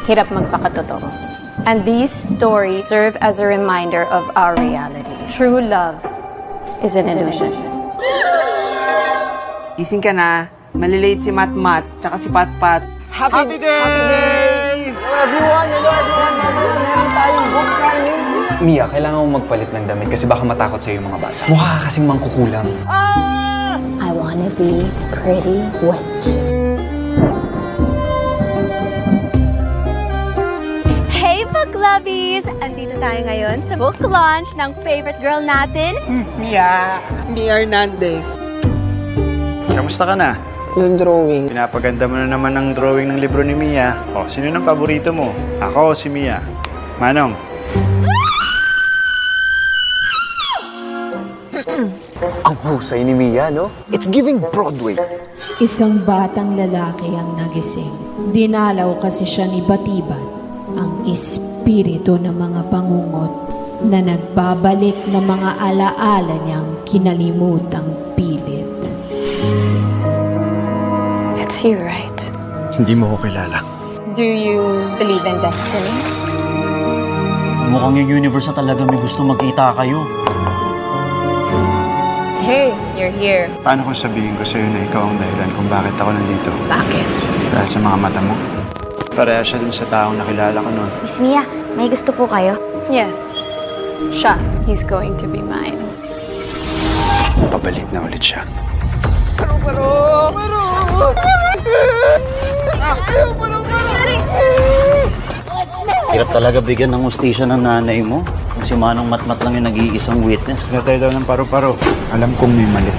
hirap magpakatotoo. And these stories serve as a reminder of our reality. True love is an illusion. Gising ka na. Malilate si Matmat, tsaka si Patpat. Happy day! Happy day! Hello everyone! Meron tayong book signing. Mia, kailangan mo magpalit ng damit kasi baka matakot sa'yo yung mga bata. Mukha ka kasing mangkukulam. I wanna be pretty witch. Hey, book lovies! Andito tayo ngayon sa book launch ng favorite girl natin. Mia Hernandez. Kamusta ka na? Yung drawing. Pinapaganda mo na naman ang drawing ng libro ni Mia. O, sino ng paborito mo? Ako o si Mia? Manong? Ang husay ni Mia, no? It's giving Broadway. Isang batang lalaki ang nagising. Dinalaw kasi siya ni Batibat, ang espiritu ng mga bangungot na nagbabalik ng mga alaala niyang kinalimutang pilit. It's you, right? Hindi mo ko kilala. Do you believe in destiny? Mukhang yung universe na talaga may gusto magkita kayo. Hey, you're here. Paano kung sabihin ko sa'yo na ikaw ang dahilan kung bakit ako nandito? Bakit? Dahil sa mga mata mo. Pareha siya dun sa taong nakilala ko noon. Miss Mia, may gusto po kayo? Yes. Siya. He's going to be mine. Pabalik na ulit siya. Hirap talaga bigyan ng hustisya ng nanay mo. Kung si Manong Matmat lang yung nag-iisang witness. Natay daw ng paru-paro. Alam kong may mali.